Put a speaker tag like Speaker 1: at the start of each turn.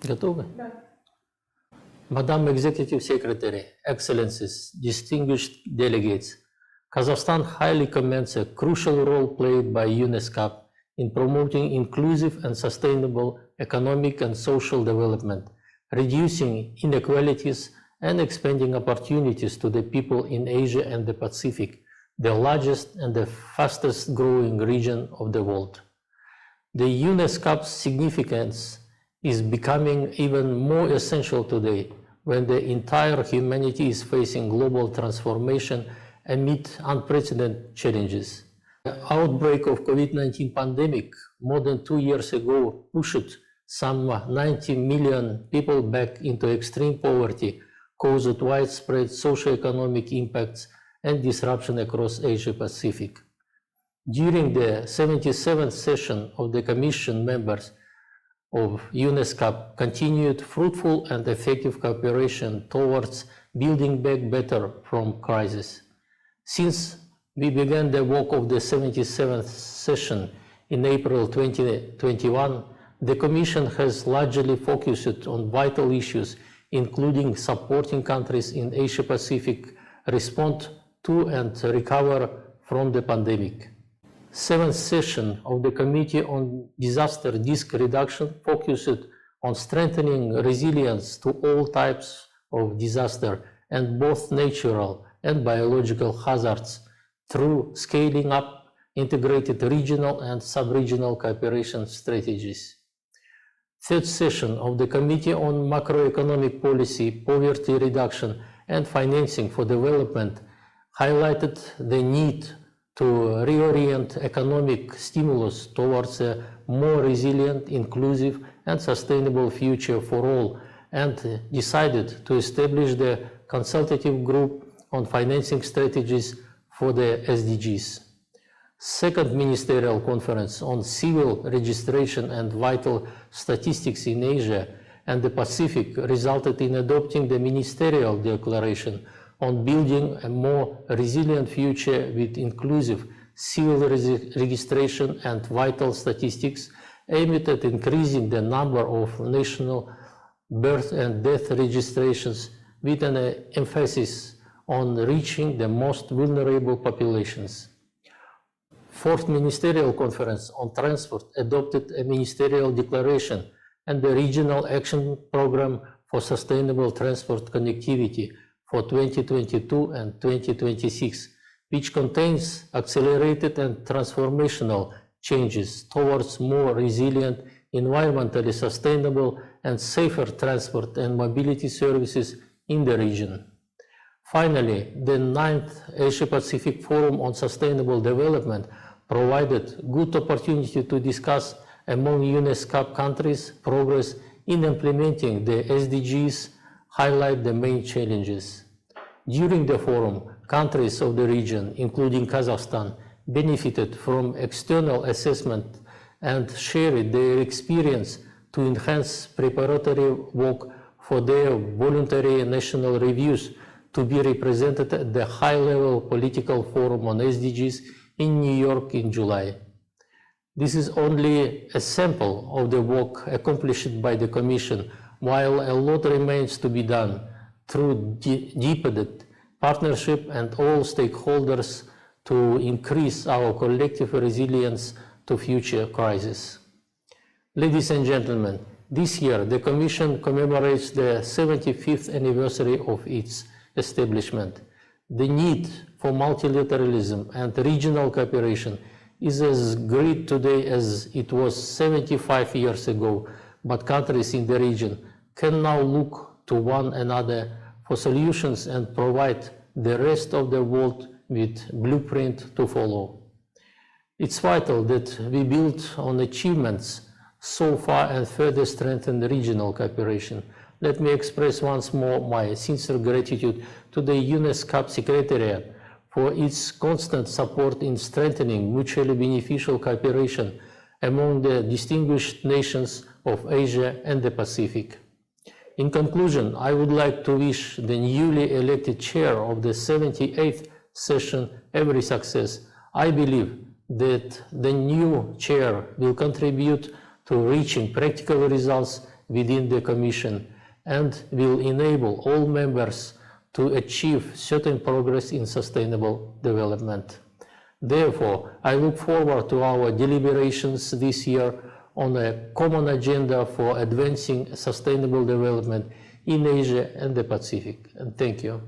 Speaker 1: Готовы?
Speaker 2: Да.
Speaker 1: Madam Executive Secretary, Excellencies, distinguished delegates, Kazakhstan highly commends a crucial role played by ESCAP in promoting inclusive and sustainable economic and social development, reducing inequalities and expanding opportunities to the people in Asia and the Pacific, the largest and the fastest growing region of the world. The ESCAP's significance is becoming even more essential today when the entire humanity is facing global transformation amid unprecedented challenges. The outbreak of COVID-19 pandemic more than 2 years ago pushed some 90 million people back into extreme poverty, caused widespread socioeconomic impacts and disruption across Asia Pacific. During the 77th session of the Commission, members of ESCAP continued fruitful and effective cooperation towards building back better from crisis. Since we began the work of the 77th session in April 2021, the Commission has largely focused on vital issues, including supporting countries in Asia Pacific respond to and recover from the pandemic. Seventh session of the Committee on Disaster Risk Reduction focused on strengthening resilience to all types of disaster and both natural and biological hazards through scaling up integrated regional and sub-regional cooperation strategies. Third session of the Committee on Macroeconomic Policy, Poverty Reduction and Financing for Development highlighted the need to reorient economic stimulus towards a more resilient, inclusive, and sustainable future for all, and decided to establish the consultative group on financing strategies for the SDGs. Second Ministerial Conference on Civil Registration and Vital Statistics in Asia and the Pacific resulted in adopting the Ministerial Declaration on building a more resilient future with inclusive civil registration and vital statistics aimed at increasing the number of national birth and death registrations with an emphasis on reaching the most vulnerable populations. Fourth Ministerial Conference on Transport adopted a Ministerial Declaration and the Regional Action Program for Sustainable Transport Connectivity for 2022 and 2026, which contains accelerated and transformational changes towards more resilient, environmentally sustainable and safer transport and mobility services in the region. Finally, the 9th Asia-Pacific Forum on Sustainable Development provided good opportunity to discuss among ESCAP countries progress in implementing the SDGs, highlight the main challenges. During the forum, countries of the region, including Kazakhstan, benefited from external assessment and shared their experience to enhance preparatory work for their voluntary national reviews to be represented at the high-level political forum on SDGs in New York in July. This is only a sample of the work accomplished by the Commission, while a lot remains to be done through deepened partnership and all stakeholders to increase our collective resilience to future crises. Ladies and gentlemen, this year the Commission commemorates the 75th anniversary of its establishment. The need for multilateralism and regional cooperation is as great today as it was 75 years ago, but countries in the region can now look to one another for solutions and provide the rest of the world with blueprint to follow. It's vital that we build on achievements so far and further strengthen regional cooperation. Let me express once more my sincere gratitude to the ESCAP Secretariat for its constant support in strengthening mutually beneficial cooperation among the distinguished nations of Asia and the Pacific. In conclusion, I would like to wish the newly elected chair of the 78th session every success. I believe that the new chair will contribute to reaching practical results within the Commission and will enable all members to achieve certain progress in sustainable development. Therefore, I look forward to our deliberations this year on a common agenda for advancing sustainable development in Asia and the Pacific. And thank you.